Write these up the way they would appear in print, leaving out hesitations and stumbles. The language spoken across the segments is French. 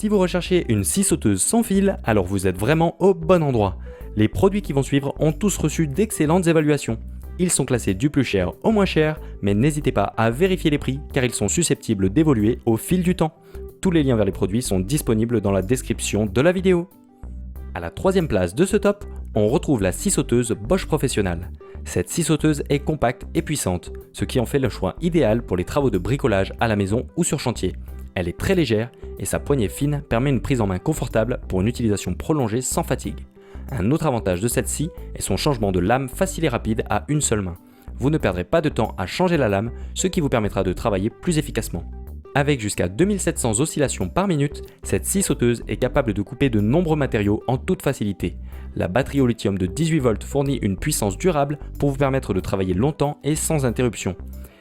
Si vous recherchez une scie sauteuse sans fil, alors vous êtes vraiment au bon endroit. Les produits qui vont suivre ont tous reçu d'excellentes évaluations. Ils sont classés du plus cher au moins cher, mais n'hésitez pas à vérifier les prix car ils sont susceptibles d'évoluer au fil du temps. Tous les liens vers les produits sont disponibles dans la description de la vidéo. À la troisième place de ce top, on retrouve la scie sauteuse Bosch Professional. Cette scie sauteuse est compacte et puissante, ce qui en fait le choix idéal pour les travaux de bricolage à la maison ou sur chantier. Elle est très légère et sa poignée fine permet une prise en main confortable pour une utilisation prolongée sans fatigue. Un autre avantage de cette scie est son changement de lame facile et rapide à une seule main. Vous ne perdrez pas de temps à changer la lame, ce qui vous permettra de travailler plus efficacement. Avec jusqu'à 2700 oscillations par minute, cette scie sauteuse est capable de couper de nombreux matériaux en toute facilité. La batterie au lithium de 18 volts fournit une puissance durable pour vous permettre de travailler longtemps et sans interruption.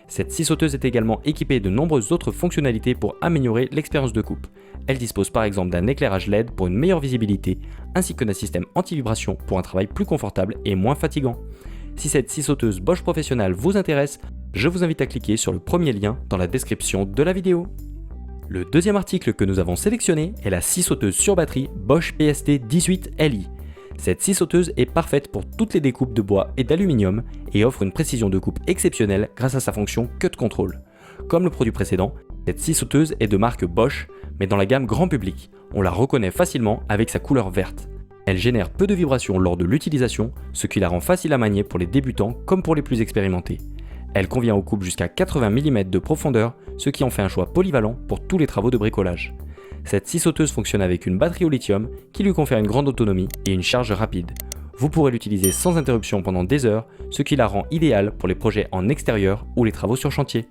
Cette scie sauteuse est également équipée de nombreuses autres fonctionnalités pour améliorer l'expérience de coupe. Elle dispose par exemple d'un éclairage LED pour une meilleure visibilité, ainsi que d'un système anti-vibration pour un travail plus confortable et moins fatigant. Si cette scie sauteuse Bosch Professional vous intéresse, je vous invite à cliquer sur le premier lien dans la description de la vidéo. Le deuxième article que nous avons sélectionné est la scie sauteuse sur batterie Bosch PST 18 Li. Cette scie sauteuse est parfaite pour toutes les découpes de bois et d'aluminium et offre une précision de coupe exceptionnelle grâce à sa fonction Cut Control. Comme le produit précédent, cette scie sauteuse est de marque Bosch, mais dans la gamme grand public. On la reconnaît facilement avec sa couleur verte. Elle génère peu de vibrations lors de l'utilisation, ce qui la rend facile à manier pour les débutants comme pour les plus expérimentés. Elle convient aux coupes jusqu'à 80 mm de profondeur, ce qui en fait un choix polyvalent pour tous les travaux de bricolage. Cette scie sauteuse fonctionne avec une batterie au lithium qui lui confère une grande autonomie et une charge rapide. Vous pourrez l'utiliser sans interruption pendant des heures, ce qui la rend idéale pour les projets en extérieur ou les travaux sur chantier.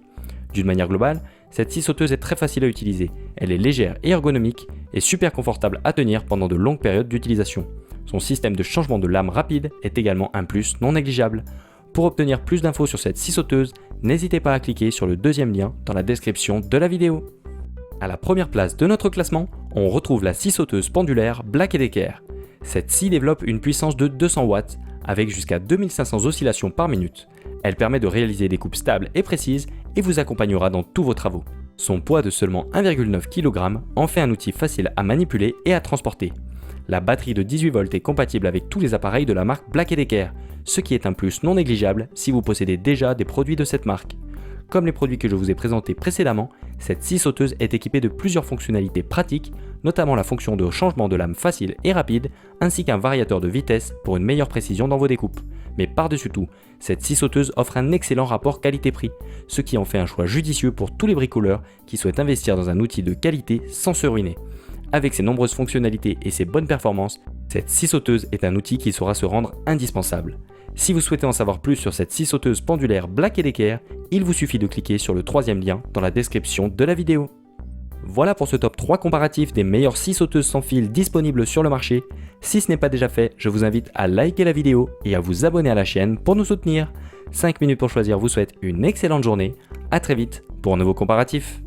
D'une manière globale, cette scie sauteuse est très facile à utiliser. Elle est légère et ergonomique et super confortable à tenir pendant de longues périodes d'utilisation. Son système de changement de lame rapide est également un plus non négligeable. Pour obtenir plus d'infos sur cette scie sauteuse, n'hésitez pas à cliquer sur le deuxième lien dans la description de la vidéo. À la première place de notre classement, on retrouve la scie sauteuse pendulaire Black & Decker. Cette scie développe une puissance de 200 watts avec jusqu'à 2500 oscillations par minute. Elle permet de réaliser des coupes stables et précises et vous accompagnera dans tous vos travaux. Son poids de seulement 1,9 kg en fait un outil facile à manipuler et à transporter. La batterie de 18 volts est compatible avec tous les appareils de la marque Black & Decker, ce qui est un plus non négligeable si vous possédez déjà des produits de cette marque. Comme les produits que je vous ai présentés précédemment, cette scie sauteuse est équipée de plusieurs fonctionnalités pratiques, notamment la fonction de changement de lame facile et rapide, ainsi qu'un variateur de vitesse pour une meilleure précision dans vos découpes. Mais par-dessus tout, cette scie sauteuse offre un excellent rapport qualité-prix, ce qui en fait un choix judicieux pour tous les bricoleurs qui souhaitent investir dans un outil de qualité sans se ruiner. Avec ses nombreuses fonctionnalités et ses bonnes performances, cette scie sauteuse est un outil qui saura se rendre indispensable. Si vous souhaitez en savoir plus sur cette scie sauteuse pendulaire Black & Decker, il vous suffit de cliquer sur le troisième lien dans la description de la vidéo. Voilà pour ce top 3 comparatif des meilleures scies sauteuses sans fil disponibles sur le marché. Si ce n'est pas déjà fait, je vous invite à liker la vidéo et à vous abonner à la chaîne pour nous soutenir. 5 minutes pour choisir vous souhaite une excellente journée. À très vite pour un nouveau comparatif.